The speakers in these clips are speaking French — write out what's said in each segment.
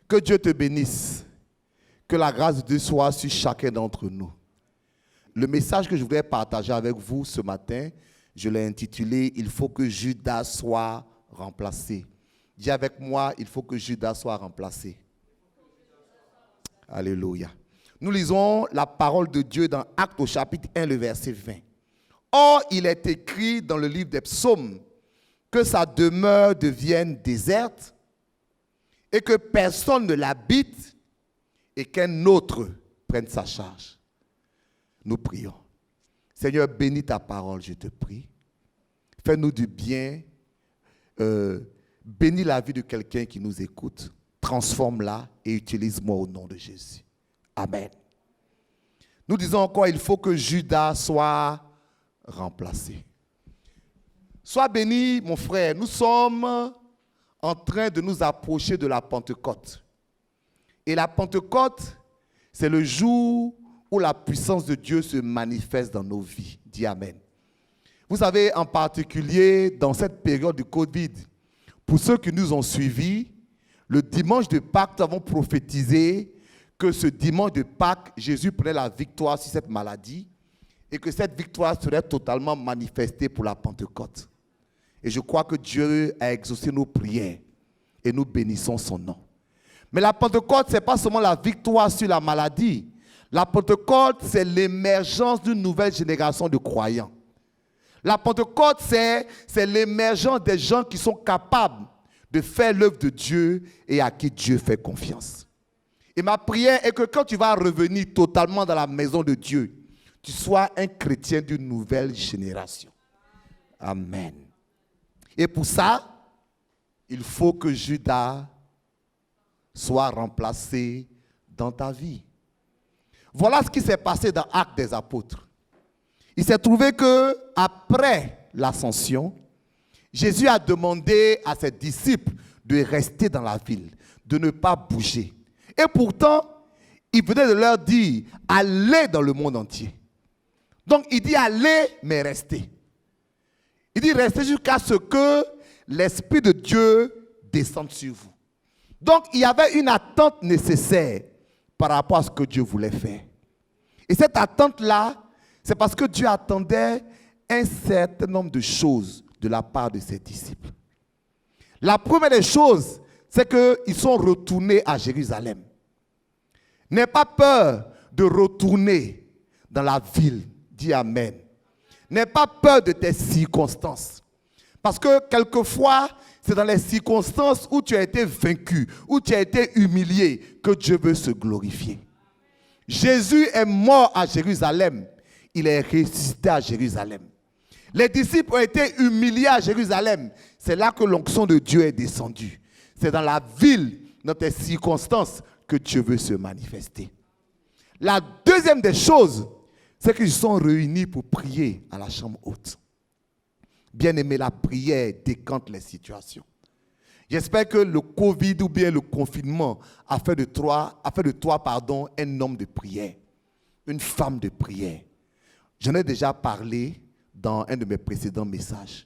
Que Dieu te bénisse. Que la grâce de Dieu soit sur chacun d'entre nous. Le message que je voudrais partager avec vous ce matin, je l'ai intitulé « Il faut que Judas soit remplacé ». Dis avec moi, il faut que Judas soit remplacé. Alléluia. Nous lisons la parole de Dieu dans Actes au chapitre 1, le verset 20. Or, il est écrit dans le livre des psaumes que sa demeure devienne déserte et que personne ne l'habite et qu'un autre prenne sa charge. Nous prions. Seigneur, bénis ta parole, je te prie. Fais-nous du bien. Bénis la vie de quelqu'un qui nous écoute. Transforme-la et utilise-moi au nom de Jésus. Amen. Nous disons encore, il faut que Judas soit remplacé. Sois béni, mon frère. Nous sommes en train de nous approcher de la Pentecôte. Et la Pentecôte, c'est le jour où la puissance de Dieu se manifeste dans nos vies. Dis Amen. Vous savez, en particulier dans cette période du Covid, pour ceux qui nous ont suivis, le dimanche de Pâques, nous avons prophétisé que ce dimanche de Pâques, Jésus prenait la victoire sur cette maladie et que cette victoire serait totalement manifestée pour la Pentecôte. Et je crois que Dieu a exaucé nos prières et nous bénissons son nom. Mais la Pentecôte, ce n'est pas seulement la victoire sur la maladie. La Pentecôte, c'est l'émergence d'une nouvelle génération de croyants. La Pentecôte, c'est l'émergence des gens qui sont capables de faire l'œuvre de Dieu et à qui Dieu fait confiance. Et ma prière est que quand tu vas revenir totalement dans la maison de Dieu, tu sois un chrétien d'une nouvelle génération. Amen. Et pour ça, il faut que Judas soit remplacé dans ta vie. Voilà ce qui s'est passé dans Actes des Apôtres. Il s'est trouvé que après l'ascension, Jésus a demandé à ses disciples de rester dans la ville, de ne pas bouger. Et pourtant, il venait de leur dire, allez dans le monde entier. Donc il dit allez, mais restez. Il dit restez jusqu'à ce que l'Esprit de Dieu descende sur vous. Donc il y avait une attente nécessaire par rapport à ce que Dieu voulait faire. Et cette attente-là, c'est parce que Dieu attendait un certain nombre de choses de la part de ses disciples. La première des choses, c'est qu'ils sont retournés à Jérusalem. N'aie pas peur de retourner dans la ville. Dis Amen. N'aie pas peur de tes circonstances. Parce que quelquefois, c'est dans les circonstances où tu as été vaincu, où tu as été humilié, que Dieu veut se glorifier. Jésus est mort à Jérusalem. Il est ressuscité à Jérusalem. Les disciples ont été humiliés à Jérusalem. C'est là que l'onction de Dieu est descendue. C'est dans la ville, dans tes circonstances, que Dieu veut se manifester. La deuxième des choses, c'est qu'ils sont réunis pour prier à la chambre haute. Bien-aimé, la prière décante les situations. J'espère que le Covid ou bien le confinement a fait de toi, un homme de prière, une femme de prière. J'en ai déjà parlé dans un de mes précédents messages.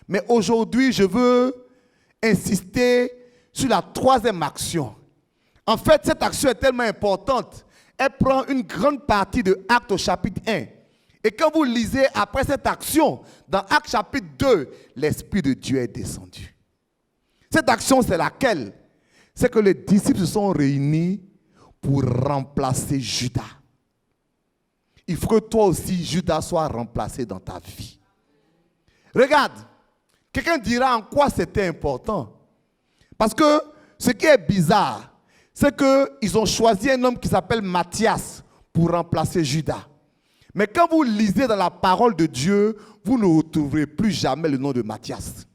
Mais aujourd'hui, je veux insister sur la troisième action. En fait, cette action est tellement importante, elle prend une grande partie de Actes au chapitre 1. Et quand vous lisez après cette action, dans Actes chapitre 2, l'Esprit de Dieu est descendu. Cette action, c'est laquelle? C'est que les disciples se sont réunis pour remplacer Judas. Il faut que toi aussi, Judas, soit remplacé dans ta vie. Regarde, quelqu'un dira en quoi c'était important. Parce que ce qui est bizarre, c'est qu'ils ont choisi un homme qui s'appelle Matthias pour remplacer Judas. Mais quand vous lisez dans la parole de Dieu, vous ne retrouverez plus jamais le nom de Matthias.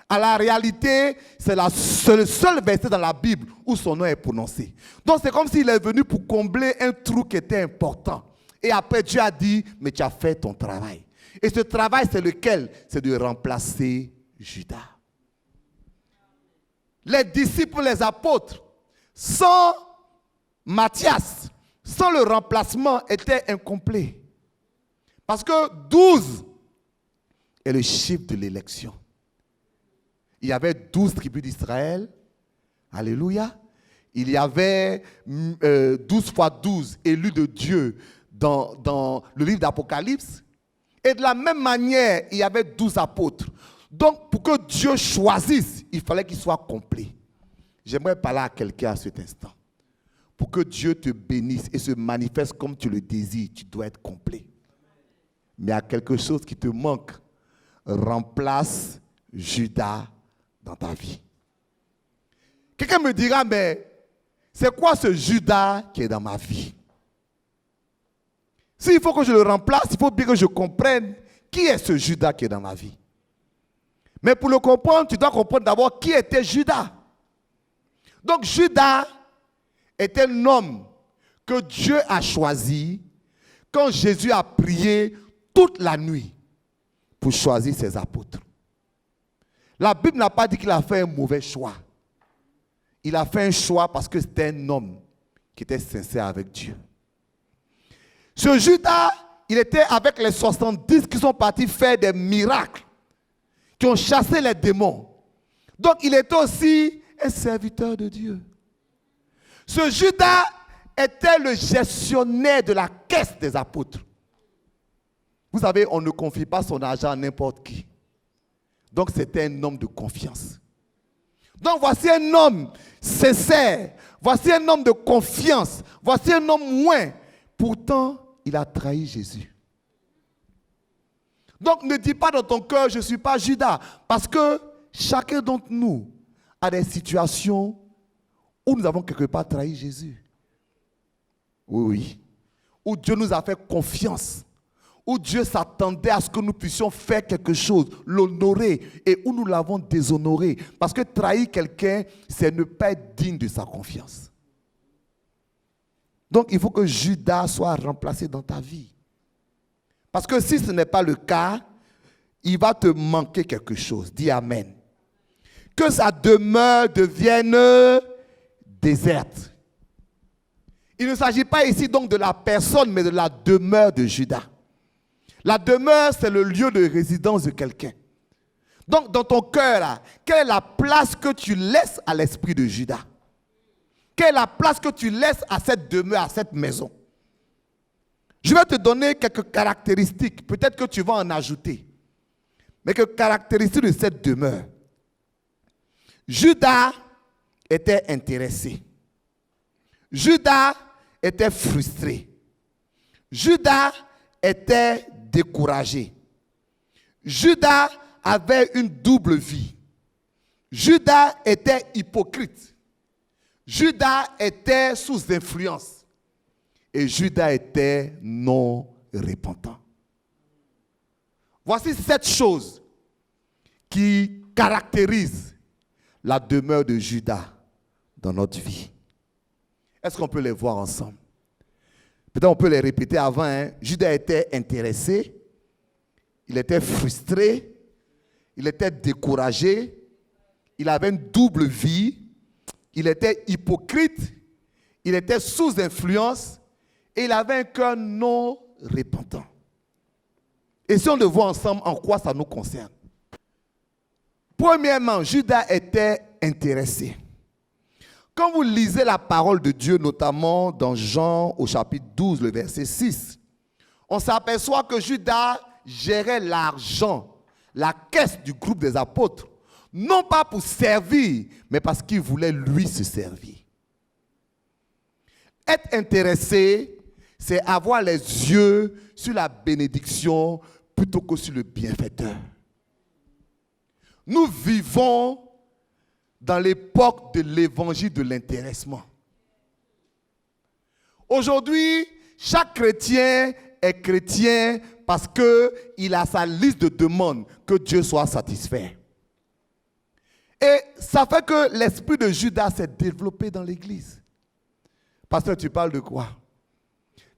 À la réalité, c'est le seul verset dans la Bible où son nom est prononcé. Donc c'est comme s'il est venu pour combler un trou qui était important. Et après Dieu a dit, mais tu as fait ton travail. Et ce travail, c'est lequel? C'est de remplacer Judas. Les disciples, les apôtres, sans Matthias, sans le remplacement, étaient incomplets. Parce que 12 est le chiffre de l'élection. Il y avait 12 tribus d'Israël. Alléluia. il y avait 12 fois 12 élus de Dieu dans le livre d'Apocalypse. Et de la même manière, il y avait 12 apôtres. Donc, pour que Dieu choisisse, il fallait qu'il soit complet. J'aimerais parler à quelqu'un à cet instant. Pour que Dieu te bénisse et se manifeste comme tu le désires, tu dois être complet. Mais il y a quelque chose qui te manque. Remplace Judas dans ta vie. Quelqu'un me dira, mais c'est quoi ce Judas qui est dans ma vie? S'il faut que je le remplace, il faut bien que je comprenne qui est ce Judas qui est dans ma vie. Mais pour le comprendre, tu dois comprendre d'abord qui était Judas. Donc Judas est un homme que Dieu a choisi quand Jésus a prié toute la nuit pour choisir ses apôtres. La Bible n'a pas dit qu'il a fait un mauvais choix. Il a fait un choix parce que c'était un homme qui était sincère avec Dieu. Ce Judas, il était avec les 70 qui sont partis faire des miracles, qui ont chassé les démons. Donc il était aussi un serviteur de Dieu. Ce Judas était le gestionnaire de la caisse des apôtres. Vous savez, on ne confie pas son argent à n'importe qui. Donc c'était un homme de confiance. Donc voici un homme sincère, voici un homme de confiance, voici un homme moins. Pourtant, il a trahi Jésus. Donc ne dis pas dans ton cœur, je ne suis pas Judas, parce que chacun d'entre nous a des situations où nous avons quelque part trahi Jésus. Oui. Où Dieu nous a fait confiance. Où Dieu s'attendait à ce que nous puissions faire quelque chose, l'honorer, et où nous l'avons déshonoré. Parce que trahir quelqu'un, c'est ne pas être digne de sa confiance. Donc il faut que Judas soit remplacé dans ta vie. Parce que si ce n'est pas le cas, il va te manquer quelque chose. Dis Amen. Que sa demeure devienne déserte. Il ne s'agit pas ici donc de la personne, mais de la demeure de Judas. La demeure, c'est le lieu de résidence de quelqu'un. Donc, dans ton cœur, là, quelle est la place que tu laisses à l'esprit de Judas? Quelle est la place que tu laisses à cette demeure, à cette maison? Je vais te donner quelques caractéristiques. Peut-être que tu vas en ajouter. Mais quelques caractéristiques de cette demeure. Judas était intéressé. Judas était frustré. Judas était découragé. Judas avait une double vie. Judas était hypocrite. Judas était sous influence. Et Judas était non repentant. Voici 7 choses qui caractérisent la demeure de Judas dans notre vie. Est-ce qu'on peut les voir ensemble? Peut-être on peut les répéter avant. Judas était intéressé, il était frustré, il était découragé, il avait une double vie, il était hypocrite, il était sous influence et il avait un cœur non repentant. Et si on le voit ensemble, en quoi ça nous concerne? Premièrement, Judas était intéressé. Quand vous lisez la parole de Dieu, notamment dans Jean au chapitre 12, le verset 6, on s'aperçoit que Judas gérait l'argent, la caisse du groupe des apôtres, non pas pour servir, mais parce qu'il voulait lui se servir. Être intéressé, c'est avoir les yeux sur la bénédiction plutôt que sur le bienfaiteur. Nous vivons dans l'époque de l'évangile de l'intéressement. Aujourd'hui, chaque chrétien est chrétien parce qu'il a sa liste de demandes, que Dieu soit satisfait. Et ça fait que l'esprit de Judas s'est développé dans l'église. Pasteur, tu parles de quoi?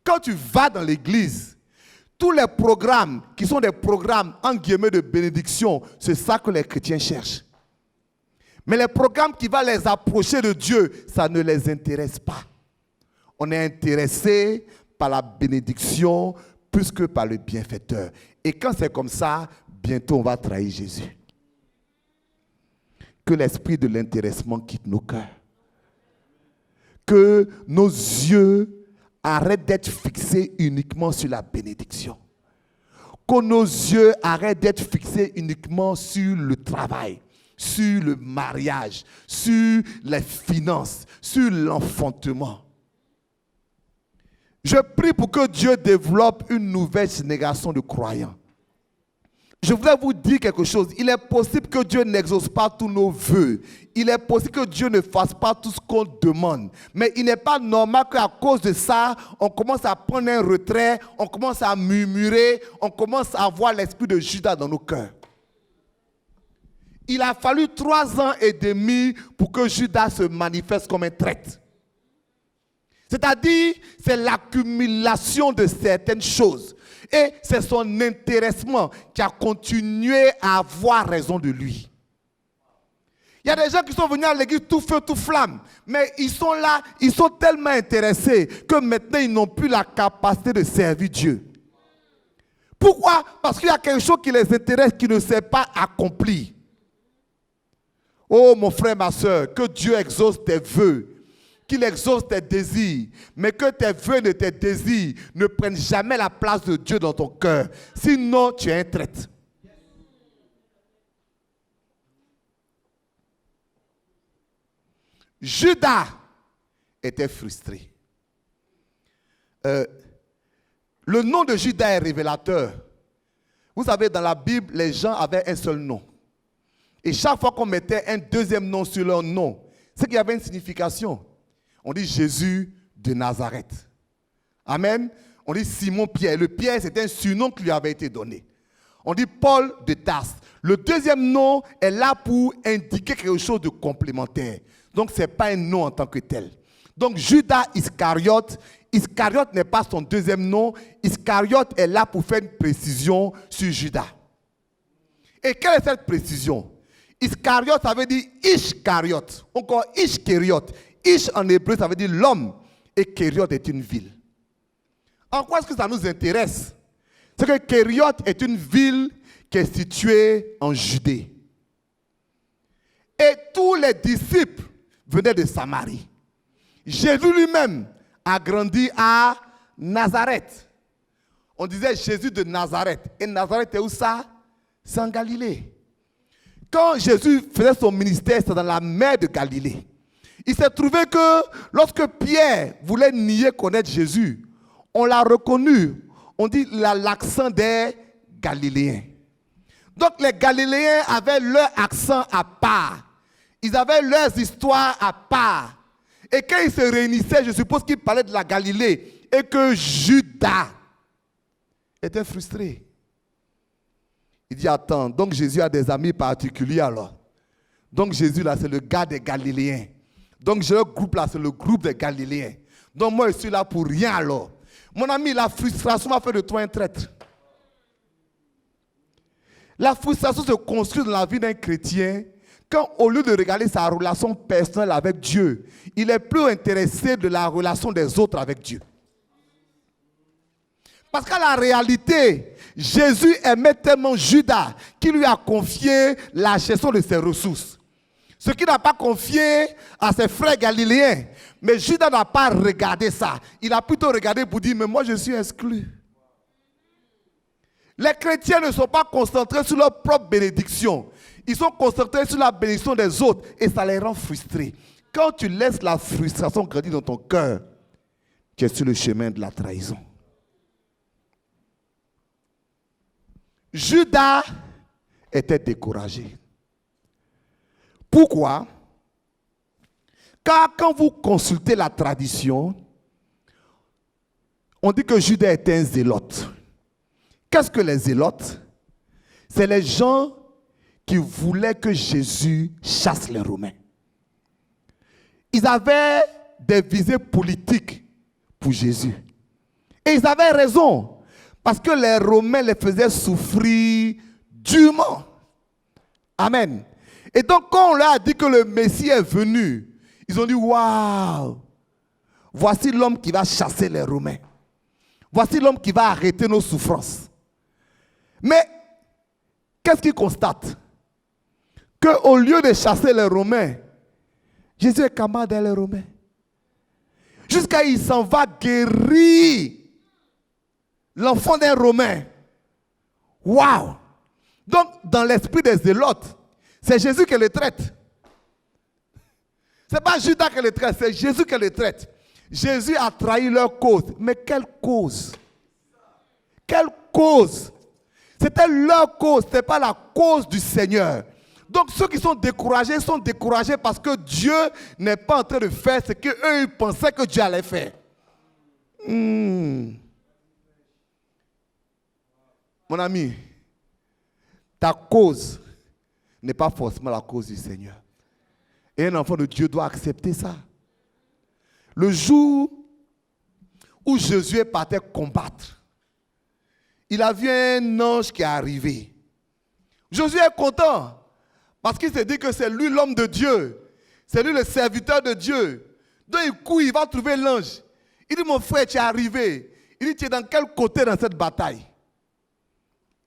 Quand tu vas dans l'église, tous les programmes qui sont des programmes en guillemets de bénédiction, c'est ça que les chrétiens cherchent. Mais les programmes qui vont les approcher de Dieu, ça ne les intéresse pas. On est intéressé par la bénédiction plus que par le bienfaiteur. Et quand c'est comme ça, bientôt on va trahir Jésus. Que l'esprit de l'intéressement quitte nos cœurs. que nos yeux arrêtent d'être fixés uniquement sur la bénédiction. Que nos yeux arrêtent d'être fixés uniquement sur le travail, sur le mariage, sur les finances, sur l'enfantement. Je prie pour que Dieu développe une nouvelle génération de croyants. Je voudrais vous dire quelque chose. Il est possible que Dieu n'exauce pas tous nos vœux. Il est possible que Dieu ne fasse pas tout ce qu'on demande. Mais il n'est pas normal qu'à cause de ça, on commence à prendre un retrait, on commence à murmurer, on commence à avoir l'esprit de Judas dans nos cœurs. Il a fallu 3 ans et demi pour que Judas se manifeste comme un traître. C'est-à-dire, c'est l'accumulation de certaines choses. Et c'est son intéressement qui a continué à avoir raison de lui. Il y a des gens qui sont venus à l'église tout feu, tout flamme. Mais ils sont là, ils sont tellement intéressés que maintenant ils n'ont plus la capacité de servir Dieu. Pourquoi? Parce qu'il y a quelque chose qui les intéresse, qui ne s'est pas accompli. Oh mon frère, ma soeur, que Dieu exauce tes vœux. Qu'il exauce tes désirs, mais que tes vœux et tes désirs ne prennent jamais la place de Dieu dans ton cœur. Sinon, tu es un traître. Judas était frustré. Le nom de Judas est révélateur. Vous savez, dans la Bible, les gens avaient un seul nom. Et chaque fois qu'on mettait un deuxième nom sur leur nom, c'est qu'il y avait une signification. On dit Jésus de Nazareth. Amen. On dit Simon-Pierre. Le Pierre, c'est un surnom qui lui avait été donné. On dit Paul de Tarse. Le deuxième nom est là pour indiquer quelque chose de complémentaire. Donc, ce n'est pas un nom en tant que tel. Donc, Judas Iscariote, Iscariote n'est pas son deuxième nom. Iscariote est là pour faire une précision sur Judas. Et quelle est cette précision? Iscariote, ça veut dire Ishcariote. Encore Ishkériote. Ish en hébreu, ça veut dire l'homme. Et Kériote est une ville. En quoi est-ce que ça nous intéresse? C'est que Kériote est une ville qui est située en Judée. Et tous les disciples venaient de Samarie. Jésus lui-même a grandi à Nazareth. On disait Jésus de Nazareth. Et Nazareth est où ça? C'est en Galilée. Quand Jésus faisait son ministère, c'était dans la mer de Galilée. Il s'est trouvé que lorsque Pierre voulait nier connaître Jésus, on l'a reconnu. On dit l'accent des Galiléens. Donc les Galiléens avaient leur accent à part. Ils avaient leurs histoires à part. Et quand ils se réunissaient, je suppose qu'ils parlaient de la Galilée. Et que Judas était frustré. Il dit, attends, donc Jésus a des amis particuliers alors. Donc Jésus là, c'est le gars des Galiléens. Donc le groupe là, c'est le groupe des Galiléens. Donc moi, je suis là pour rien alors. Mon ami, la frustration m'a fait de toi un traître. La frustration se construit dans la vie d'un chrétien quand, au lieu de regarder sa relation personnelle avec Dieu, il est plus intéressé de la relation des autres avec Dieu. Parce qu'à la réalité, Jésus aimait tellement Judas qu'il lui a confié la gestion de ses ressources. Ce qu'il n'a pas confié à ses frères galiléens. Mais Judas n'a pas regardé ça. Il a plutôt regardé pour dire, mais moi je suis exclu. Les chrétiens ne sont pas concentrés sur leur propre bénédiction. Ils sont concentrés sur la bénédiction des autres et ça les rend frustrés. Quand tu laisses la frustration grandir dans ton cœur, tu es sur le chemin de la trahison. Judas était découragé. Pourquoi? Car quand vous consultez la tradition, on dit que Judas était un zélote. Qu'est-ce que les zélotes? C'est les gens qui voulaient que Jésus chasse les Romains. Ils avaient des visées politiques pour Jésus. Et ils avaient raison. Parce que les Romains les faisaient souffrir durement. Amen. Et donc, quand on leur a dit que le Messie est venu, ils ont dit, waouh, voici l'homme qui va chasser les Romains. Voici l'homme qui va arrêter nos souffrances. Mais, qu'est-ce qu'ils constatent? Qu'au lieu de chasser les Romains, Jésus est camarade des Romains. jusqu'à il s'en va guérir l'enfant d'un Romain. Waouh! Donc, dans l'esprit des zélotes, c'est Jésus qui les traite. Ce n'est pas Judas qui les traite, c'est Jésus qui les traite. Jésus a trahi leur cause. Mais quelle cause? Quelle cause? C'était leur cause, ce n'était pas la cause du Seigneur. Donc ceux qui sont découragés parce que Dieu n'est pas en train de faire ce qu'eux pensaient que Dieu allait faire. Mon ami, ta cause n'est pas forcément la cause du Seigneur. Et un enfant de Dieu doit accepter ça. Le jour où Jésus partait combattre, il a vu un ange qui est arrivé. Josué est content parce qu'il s'est dit que c'est lui l'homme de Dieu. C'est lui le serviteur de Dieu. Donc il court, il va trouver l'ange. Il dit, mon frère, tu es arrivé. Il dit, tu es dans quel côté dans cette bataille?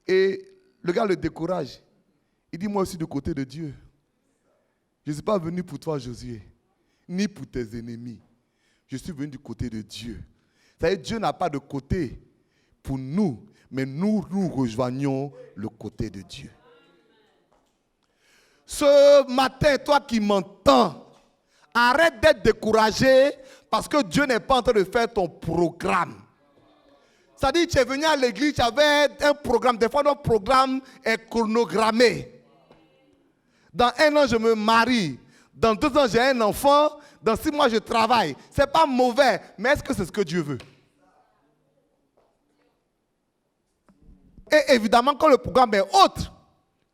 Et le gars le décourage. Il dit, moi aussi du côté de Dieu. Je ne suis pas venu pour toi, Josué, ni pour tes ennemis. Je suis venu du côté de Dieu. C'est-à-dire, Dieu n'a pas de côté pour nous, mais nous rejoignons le côté de Dieu. Ce matin, toi qui m'entends, arrête d'être découragé parce que Dieu n'est pas en train de faire ton programme. C'est-à-dire, tu es venu à l'église, tu avais un programme. Des fois, notre programme est chronogrammé. Dans 1 an, je me marie. Dans 2 ans, j'ai un enfant. Dans 6 mois, je travaille. Ce n'est pas mauvais, mais est-ce que c'est ce que Dieu veut? Et évidemment, quand le programme est autre,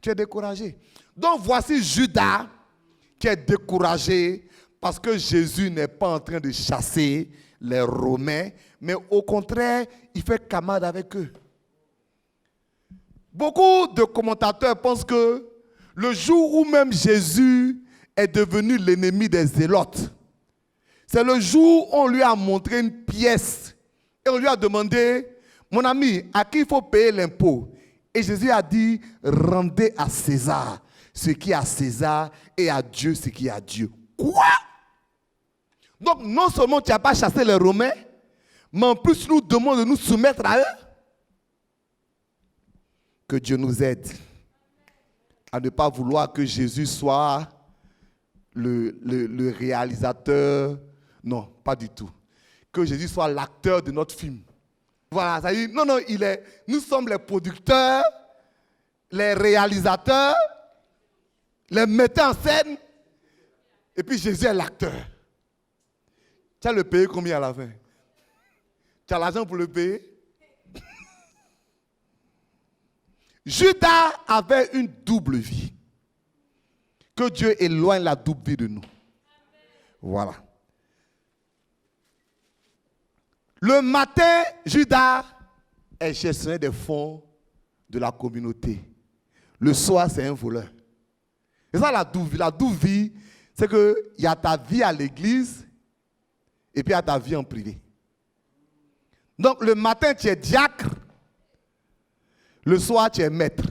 tu es découragé. Donc, voici Judas qui est découragé parce que Jésus n'est pas en train de chasser les Romains, mais au contraire, il fait camarade avec eux. Beaucoup de commentateurs pensent que le jour où même Jésus est devenu l'ennemi des zélotes, c'est le jour où on lui a montré une pièce et on lui a demandé, mon ami, à qui il faut payer l'impôt? Et Jésus a dit, rendez à César ce qui est à César et à Dieu ce qui est à Dieu. Quoi? Donc non seulement tu n'as pas chassé les Romains, mais en plus nous demandons de nous soumettre à eux. Que Dieu nous aide à ne pas vouloir que Jésus soit le réalisateur. Non, pas du tout. Que Jésus soit l'acteur de notre film. Voilà, ça dit, non, nous sommes les producteurs, les réalisateurs, les metteurs en scène, et puis Jésus est l'acteur. Tu as le payer combien à la fin? Tu as l'argent pour le payer? Judas avait une double vie. Que Dieu éloigne la double vie de nous. Voilà. Le matin, Judas est gestionnaire des fonds de la communauté. Le soir, c'est un voleur. Et ça, la double vie. La double vie, c'est qu'il y a ta vie à l'église et puis il y a ta vie en privé. Donc, le matin, tu es diacre. Le soir, tu es maître.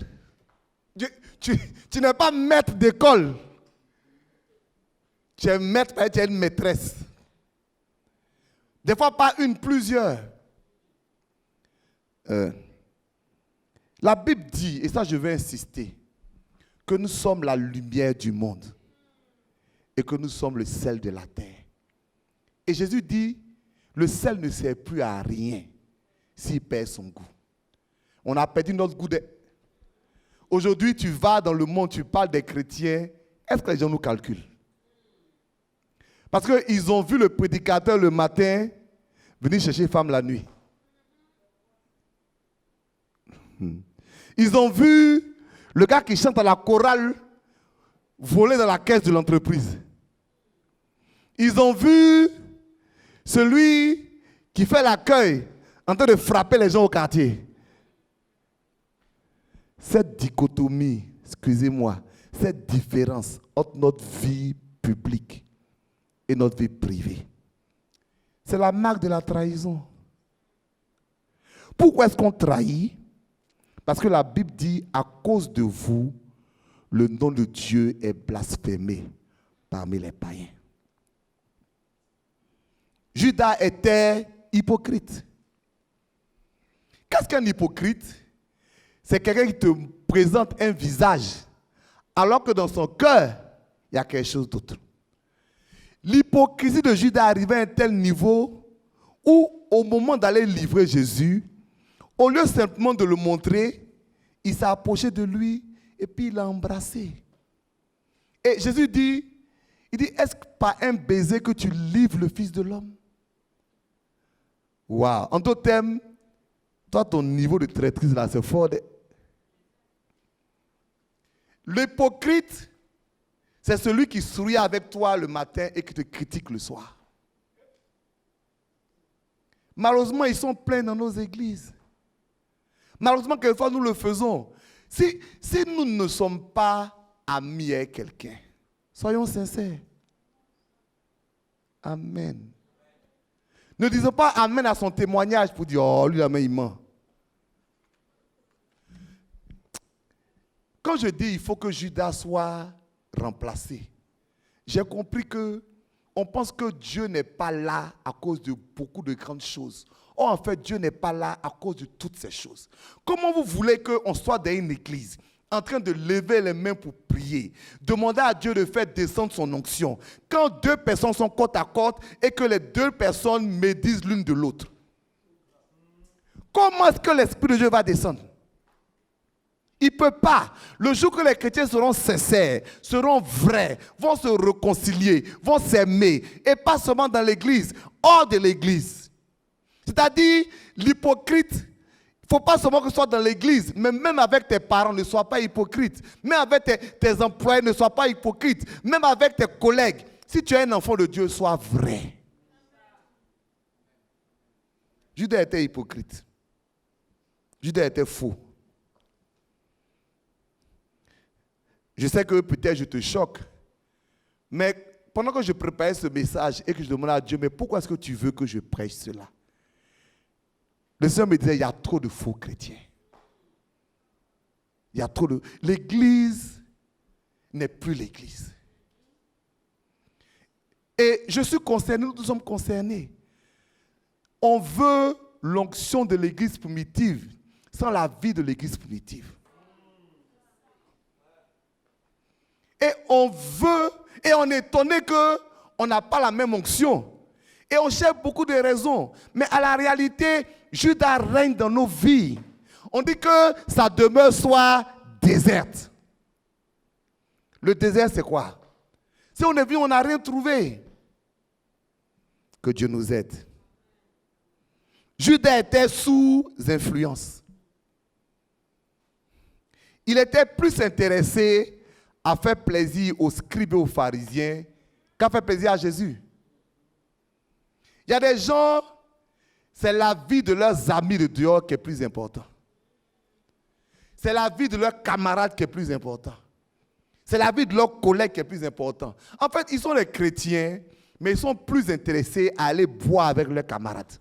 Tu n'es pas maître d'école. Tu es maître, tu es une maîtresse. Des fois, pas une, plusieurs. La Bible dit, et ça je vais insister, que nous sommes la lumière du monde et que nous sommes le sel de la terre. Et Jésus dit, le sel ne sert plus à rien s'il perd son goût. On a perdu notre goût. Aujourd'hui, tu vas dans le monde, tu parles des chrétiens, est-ce que les gens nous calculent? Parce qu'ils ont vu le prédicateur le matin venir chercher une femme la nuit. Ils ont vu le gars qui chante à la chorale voler dans la caisse de l'entreprise. Ils ont vu celui qui fait l'accueil en train de frapper les gens au quartier. Cette dichotomie, excusez-moi, cette différence entre notre vie publique et notre vie privée, c'est la marque de la trahison. Pourquoi est-ce qu'on trahit? Parce que la Bible dit, à cause de vous, le nom de Dieu est blasphémé parmi les païens. Judas était hypocrite. Qu'est-ce qu'un hypocrite? C'est quelqu'un qui te présente un visage, alors que dans son cœur, il y a quelque chose d'autre. L'hypocrisie de Judas arrivait à un tel niveau où, au moment d'aller livrer Jésus, au lieu simplement de le montrer, il s'est approché de lui et puis il l'a embrassé. Et Jésus dit, est-ce que par un baiser que tu livres le Fils de l'homme? Waouh! En d'autres termes, toi, ton niveau de traîtrise là, c'est fort. L'hypocrite, c'est celui qui sourit avec toi le matin et qui te critique le soir. Malheureusement, ils sont pleins dans nos églises. Malheureusement, quelquefois, nous le faisons. Si nous ne sommes pas amis avec quelqu'un, soyons sincères. Amen. Ne disons pas amen à son témoignage pour dire, oh, lui, il ment. Quand je dis il faut que Judas soit remplacé, j'ai compris que on pense que Dieu n'est pas là à cause de beaucoup de grandes choses. Or, en fait, Dieu n'est pas là à cause de toutes ces choses. Comment vous voulez qu'on soit dans une église en train de lever les mains pour prier, demander à Dieu de faire descendre son onction, quand deux personnes sont côte à côte et que les deux personnes médisent l'une de l'autre? Comment est-ce que l'Esprit de Dieu va descendre? Il ne peut pas. Le jour que les chrétiens seront sincères, seront vrais, vont se réconcilier, vont s'aimer, et pas seulement dans l'église, hors de l'église. C'est-à-dire, l'hypocrite, il ne faut pas seulement que ce soit dans l'église, mais même avec tes parents, ne sois pas hypocrite. Même avec tes employés, ne sois pas hypocrite. Même avec tes collègues, si tu es un enfant de Dieu, sois vrai. Judas était hypocrite. Judas était faux. Je sais que peut-être je te choque, mais pendant que je préparais ce message et que je demandais à Dieu, mais pourquoi est-ce que tu veux que je prêche cela? Le Seigneur me disait, il y a trop de faux chrétiens. Il y a trop de... L'église n'est plus l'église. Et je suis concerné, nous sommes concernés. On veut l'onction de l'église primitive sans la vie de l'église primitive. Et on veut, et on est étonné qu'on n'a pas la même onction. Et on cherche beaucoup de raisons. Mais à la réalité, Judas règne dans nos vies. On dit que sa demeure soit déserte. Le désert, c'est quoi? Si on est venu, on n'a rien trouvé. Que Dieu nous aide. Judas était sous influence. Il était plus intéressé à faire plaisir aux scribes et aux pharisiens qu'à faire plaisir à Jésus. Il y a des gens, c'est la vie de leurs amis de dehors qui est plus important. C'est la vie de leurs camarades qui est plus important. C'est la vie de leurs collègues qui est plus important. En fait, ils sont les chrétiens, mais ils sont plus intéressés à aller boire avec leurs camarades.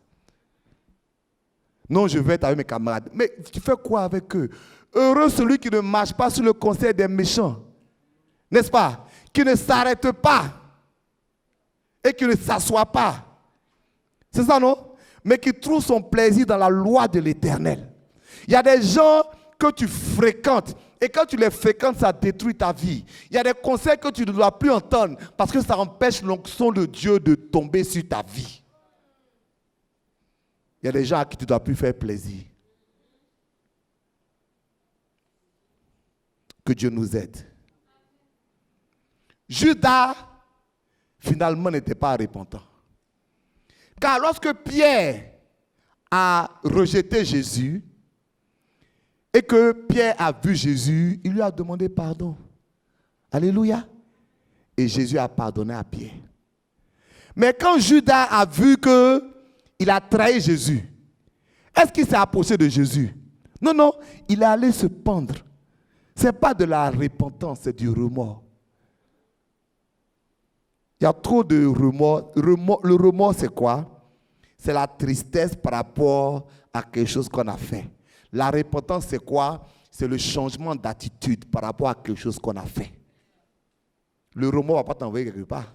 Non, je vais être avec mes camarades. Mais tu fais quoi avec eux? Heureux celui qui ne marche pas sur le conseil des méchants. N'est-ce pas? Qui ne s'arrête pas et qui ne s'assoit pas. C'est ça, non? Mais qui trouve son plaisir dans la loi de l'Éternel. Il y a des gens que tu fréquentes et quand tu les fréquentes, ça détruit ta vie. Il y a des conseils que tu ne dois plus entendre parce que ça empêche l'onction de Dieu de tomber sur ta vie. Il y a des gens à qui tu ne dois plus faire plaisir. Que Dieu nous aide. Judas, finalement, n'était pas repentant. Car lorsque Pierre a rejeté Jésus et que Pierre a vu Jésus, il lui a demandé pardon. Alléluia. Et Jésus a pardonné à Pierre. Mais quand Judas a vu qu'il a trahi Jésus, est-ce qu'il s'est approché de Jésus? Non, non, il est allé se pendre. Ce n'est pas de la repentance, c'est du remords. Il y a trop de remords. Le remords, c'est quoi? C'est la tristesse par rapport à quelque chose qu'on a fait. La repentance, c'est quoi? C'est le changement d'attitude par rapport à quelque chose qu'on a fait. Le remords ne va pas t'envoyer quelque part.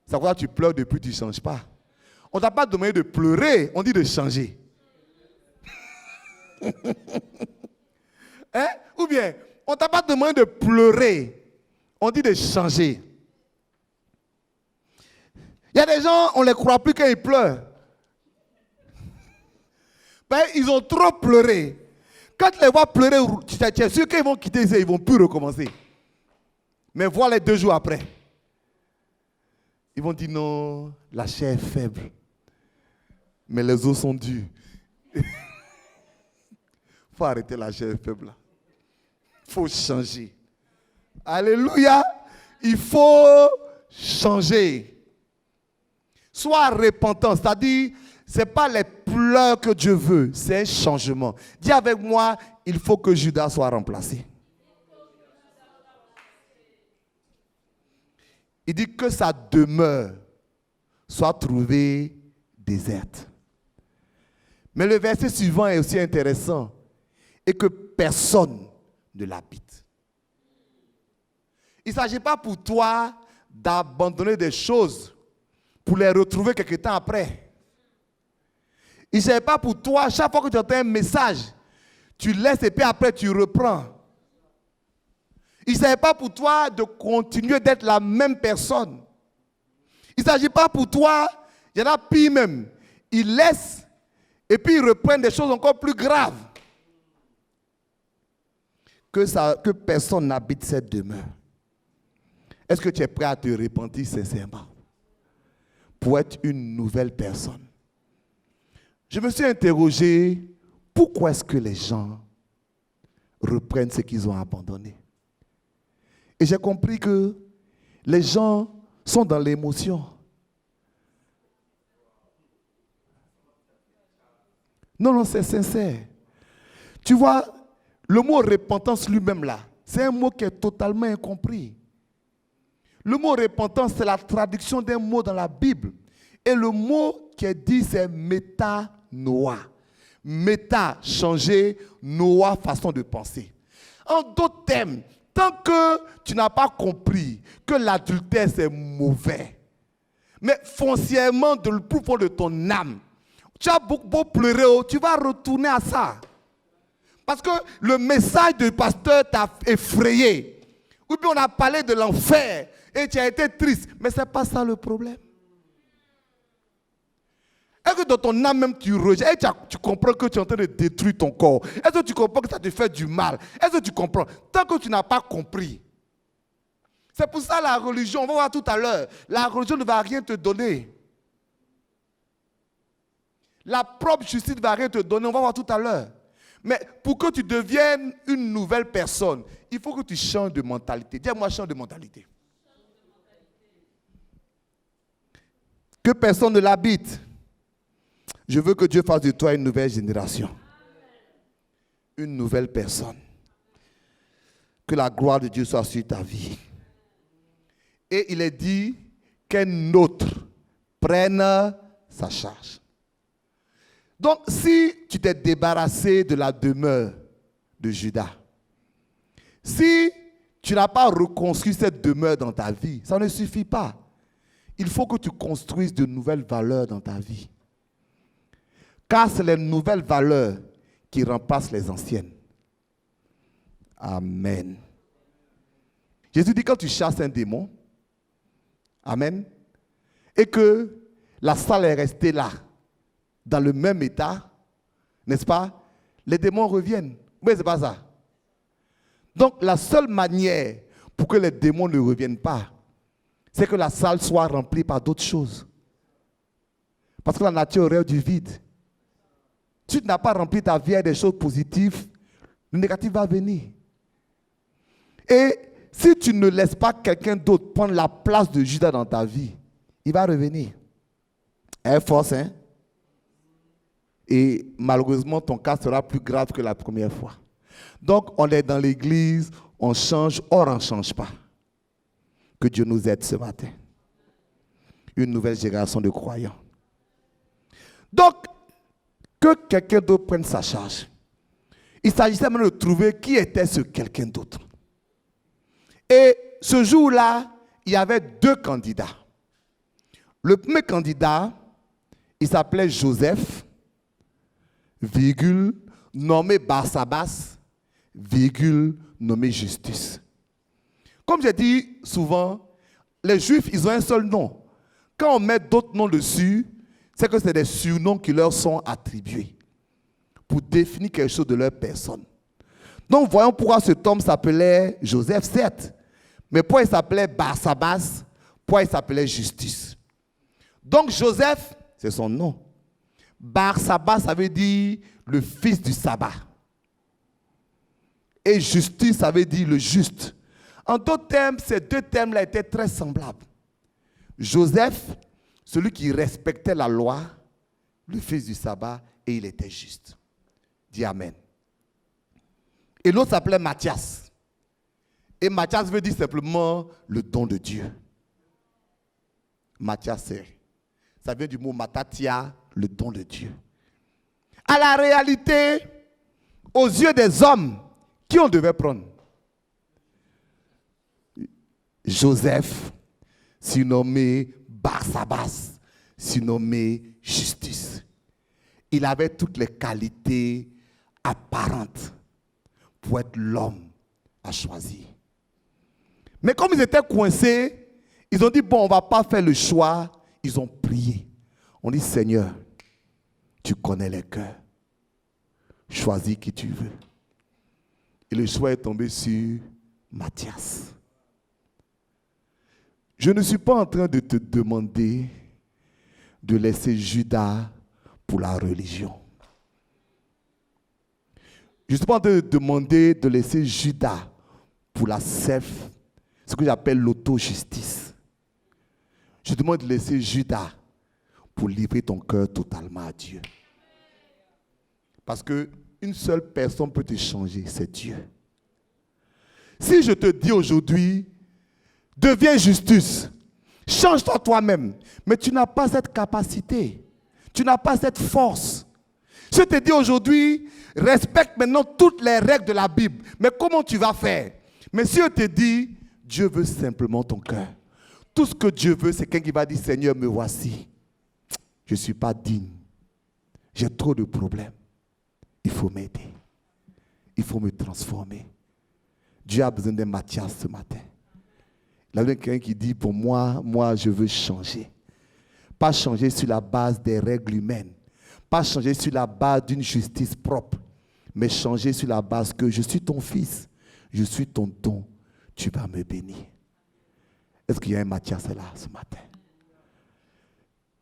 C'est pourquoi tu pleures depuis que tu ne changes pas. On ne t'a pas demandé de pleurer, on dit de changer. Hein? Ou bien, on ne t'a pas demandé de pleurer, on dit de changer. Il y a des gens, on ne les croit plus quand ils pleurent. Ben, ils ont trop pleuré. Quand tu les vois pleurer, tu es sûr qu'ils vont quitter ça, ils ne vont plus recommencer. Mais voilà 2 jours après. Ils vont dire non, la chair est faible. Mais les os sont durs. Il faut arrêter la chair faible là. Il faut changer. Alléluia. Il faut changer. Sois repentant, c'est-à-dire, ce n'est pas les pleurs que Dieu veut, c'est un changement. Dis avec moi, il faut que Judas soit remplacé. Il dit que sa demeure soit trouvée déserte. Mais le verset suivant est aussi intéressant. Et que personne ne l'habite. Il ne s'agit pas pour toi d'abandonner des choses pour les retrouver quelque temps après. Il ne s'agit pas pour toi, chaque fois que tu entends un message, tu laisses et puis après tu reprends. Il ne s'agit pas pour toi de continuer d'être la même personne. Il ne s'agit pas pour toi, il y en a pire même. Ils laissent et puis ils reprennent des choses encore plus graves. Que personne n'habite cette demeure. Est-ce que tu es prêt à te repentir sincèrement pour être une nouvelle personne? Je me suis interrogé, pourquoi est-ce que les gens reprennent ce qu'ils ont abandonné? Et j'ai compris que les gens sont dans l'émotion. Non, c'est sincère. Tu vois, le mot repentance lui-même là, c'est un mot qui est totalement incompris. Le mot repentance, c'est la traduction d'un mot dans la Bible. Et le mot qui est dit, c'est métanoïa. Méta, changer, noa, façon de penser. En d'autres termes, tant que tu n'as pas compris que l'adultère c'est mauvais, mais foncièrement de le plus fond de ton âme, tu as beau pleurer, tu vas retourner à ça. Parce que le message du pasteur t'a effrayé. Ou bien on a parlé de l'enfer et tu as été triste. Mais ce n'est pas ça le problème. Est-ce que dans ton âme même tu rejettes, tu comprends que tu es en train de détruire ton corps? Est-ce que tu comprends que ça te fait du mal? Est-ce que tu comprends? Tant que tu n'as pas compris. C'est pour ça la religion, on va voir tout à l'heure, la religion ne va rien te donner. La propre justice ne va rien te donner, on va voir tout à l'heure. Mais pour que tu deviennes une nouvelle personne, il faut que tu changes de mentalité. Dis-moi, change de mentalité. Que personne ne l'habite. Je veux que Dieu fasse de toi une nouvelle génération. Une nouvelle personne. Que la gloire de Dieu soit sur ta vie. Et il est dit qu'un autre prenne sa charge. Donc, si tu t'es débarrassé de la demeure de Judas, si tu n'as pas reconstruit cette demeure dans ta vie, ça ne suffit pas. Il faut que tu construises de nouvelles valeurs dans ta vie. Car c'est les nouvelles valeurs qui remplacent les anciennes. Amen. Jésus dit quand tu chasses un démon, amen, et que la salle est restée là, dans le même état, n'est-ce pas? Les démons reviennent. Mais ce n'est pas ça. Donc la seule manière pour que les démons ne reviennent pas, c'est que la salle soit remplie par d'autres choses. Parce que la nature aurait du vide. Si tu n'as pas rempli ta vie avec des choses positives, le négatif va venir. Et si tu ne laisses pas quelqu'un d'autre prendre la place de Judas dans ta vie, il va revenir. Elle force, hein? Et malheureusement, ton cas sera plus grave que la première fois. Donc, on est dans l'église, on change, or on ne change pas. Que Dieu nous aide ce matin. Une nouvelle génération de croyants. Donc, que quelqu'un d'autre prenne sa charge. Il s'agissait maintenant de trouver qui était ce quelqu'un d'autre. Et ce jour-là, il y avait 2 candidats. Le premier candidat il s'appelait Joseph, virgule, nommé Barsabas, virgule, nommé Justus. Comme j'ai dit souvent, les Juifs, ils ont un seul nom. Quand on met d'autres noms dessus, c'est que c'est des surnoms qui leur sont attribués pour définir quelque chose de leur personne. Donc, voyons pourquoi cet homme s'appelait Joseph, certes, mais pourquoi il s'appelait Barsabas, pourquoi il s'appelait Justus. Donc, Joseph, c'est son nom. Barsabas, ça veut dire le fils du sabbat. Et Justus, ça veut dire le juste. En d'autres termes, ces deux termes-là étaient très semblables. Joseph, celui qui respectait la loi, le fils du sabbat, et il était juste. Dis Amen. Et l'autre s'appelait Matthias. Et Matthias veut dire simplement le don de Dieu. Matthias, ça vient du mot matatia, le don de Dieu. À la réalité, aux yeux des hommes, qui on devait prendre? Joseph, surnommé Barsabas, surnommé Justus. Il avait toutes les qualités apparentes pour être l'homme à choisir. Mais comme ils étaient coincés, ils ont dit, bon, on ne va pas faire le choix. Ils ont prié. On dit, Seigneur, tu connais les cœurs. Choisis qui tu veux. Et le choix est tombé sur Matthias. Je ne suis pas en train de te demander de laisser Judas pour la religion. Je ne suis pas en train de te demander de laisser Judas pour la ce que j'appelle l'auto-justice. Je te demande de laisser Judas pour livrer ton cœur totalement à Dieu. Parce qu'une seule personne peut te changer, c'est Dieu. Si je te dis aujourd'hui, deviens Justus, change-toi toi-même, mais tu n'as pas cette capacité, tu n'as pas cette force. Je te dis aujourd'hui, respecte maintenant toutes les règles de la Bible, mais comment tu vas faire? Mais si je te dis, Dieu veut simplement ton cœur. Tout ce que Dieu veut, c'est quelqu'un qui va dire, Seigneur, me voici. Je ne suis pas digne. J'ai trop de problèmes. Il faut m'aider. Il faut me transformer. Dieu a besoin d'un Matthias ce matin. Il a besoin de quelqu'un qui dit, pour moi, je veux changer. Pas changer sur la base des règles humaines. Pas changer sur la base d'une justice propre. Mais changer sur la base que je suis ton fils. Je suis ton don. Tu vas me bénir. Est-ce qu'il y a un Matthias là ce matin?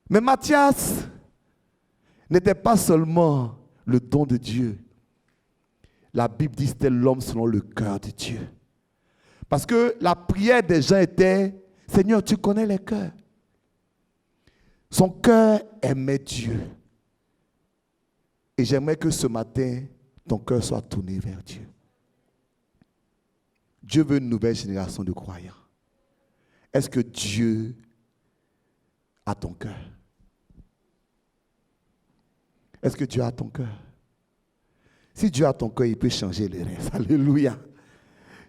Mais Matthias n'était pas seulement le don de Dieu. La Bible dit que c'était l'homme selon le cœur de Dieu. Parce que la prière des gens était, Seigneur, tu connais les cœurs. Son cœur aimait Dieu. Et j'aimerais que ce matin, ton cœur soit tourné vers Dieu. Dieu veut une nouvelle génération de croyants. Est-ce que Dieu a ton cœur? Est-ce que Dieu a ton cœur? Si Dieu a ton cœur, il peut changer les rêves. Alléluia.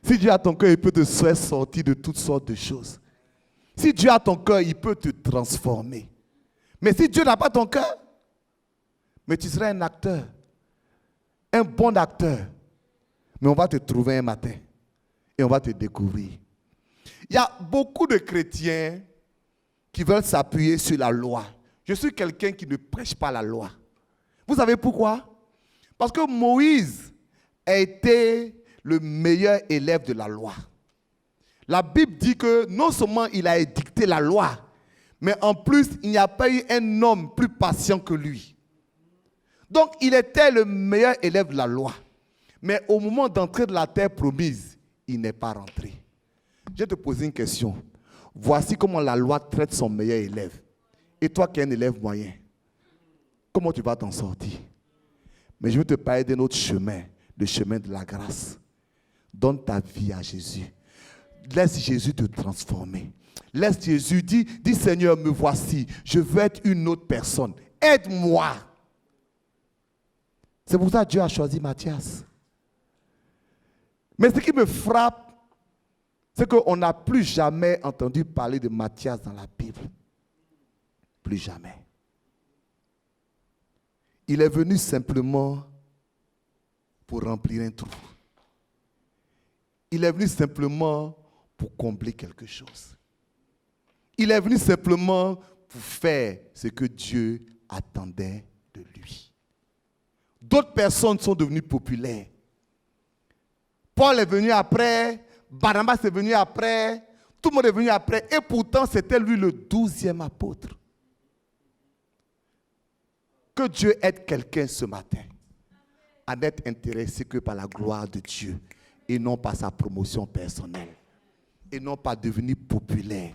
Si Dieu a ton cœur, il peut te faire sortir de toutes sortes de choses. Si Dieu a ton cœur, il peut te transformer. Mais si Dieu n'a pas ton cœur, mais tu seras un acteur, un bon acteur. Mais on va te trouver un matin et on va te découvrir. Il y a beaucoup de chrétiens qui veulent s'appuyer sur la loi. Je suis quelqu'un qui ne prêche pas la loi. Vous savez pourquoi? Parce que Moïse a été le meilleur élève de la loi. La Bible dit que non seulement il a édicté la loi, mais en plus, il n'y a pas eu un homme plus patient que lui. Donc, il était le meilleur élève de la loi. Mais au moment d'entrer de la terre promise, il n'est pas rentré. Je vais te poser une question. Voici comment la loi traite son meilleur élève. Et toi qui es un élève moyen, comment tu vas t'en sortir? Mais je veux te parler d'un autre chemin, le chemin de la grâce. Donne ta vie à Jésus. Laisse Jésus te transformer. Laisse Jésus, dis Seigneur, me voici. Je veux être une autre personne. Aide-moi. C'est pour ça que Dieu a choisi Matthias. Mais ce qui me frappe, c'est qu'on n'a plus jamais entendu parler de Matthias dans la Bible. Plus jamais. il est venu simplement pour remplir un trou. Il est venu simplement pour combler quelque chose. Il est venu simplement pour faire ce que Dieu attendait de lui. D'autres personnes sont devenues populaires. Paul est venu après, Barnabas est venu après, tout le monde est venu après, et pourtant c'était lui le 12e apôtre. Que Dieu aide quelqu'un ce matin à n'être intéressé que par la gloire de Dieu et non par sa promotion personnelle, et non pas devenir populaire,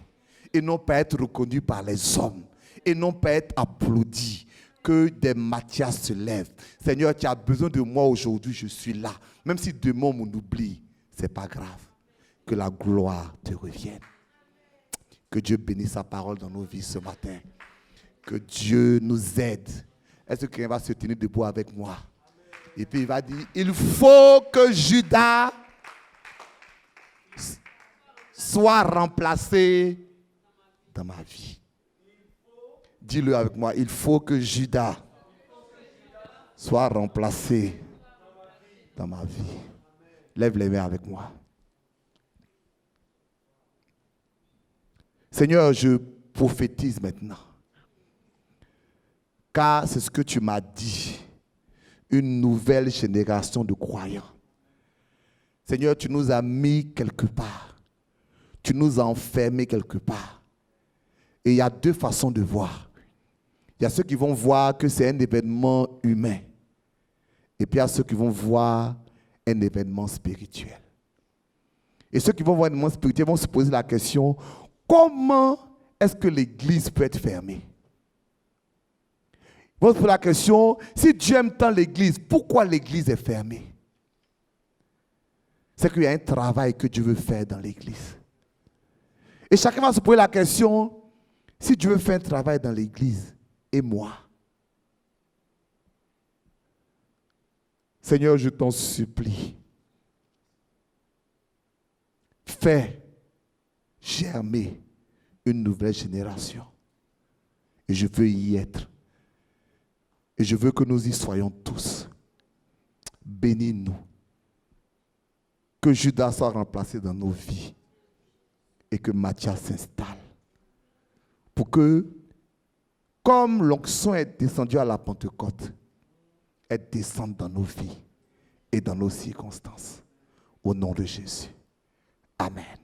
et non pas être reconnu par les hommes, et non pas être applaudi. Que des Mathias se lèvent. Seigneur, tu as besoin de moi aujourd'hui, je suis là. Même si demain on m'oublie, ce n'est pas grave. Que la gloire te revienne. Que Dieu bénisse sa parole dans nos vies ce matin. Que Dieu nous aide. Est-ce que quelqu'un va se tenir debout avec moi? Et puis il va dire, il faut que Judas soit remplacé dans ma vie. Dis-le avec moi, il faut que Judas soit remplacé dans ma vie. Lève les mains avec moi. Seigneur, je prophétise maintenant. Car c'est ce que tu m'as dit. Une nouvelle génération de croyants. Seigneur, tu nous as mis quelque part. Tu nous as enfermés quelque part. Et il y a deux façons de voir. Il y a ceux qui vont voir que c'est un événement humain. Et puis il y a ceux qui vont voir un événement spirituel. Et ceux qui vont voir un événement spirituel vont se poser la question, comment est-ce que l'église peut être fermée? Ils vont se poser la question, si Dieu aime tant l'église, pourquoi l'église est fermée? C'est qu'il y a un travail que Dieu veut faire dans l'église. Et chacun va se poser la question, si Dieu veut faire un travail dans l'église, et moi? Seigneur, je t'en supplie, fais germer une nouvelle génération. Et je veux y être. Et je veux que nous y soyons tous. Bénis-nous. Que Judas soit remplacé dans nos vies. Et que Matthias s'installe. Pour que, comme l'onction est descendue à la Pentecôte, elle descende dans nos vies et dans nos circonstances. Au nom de Jésus. Amen.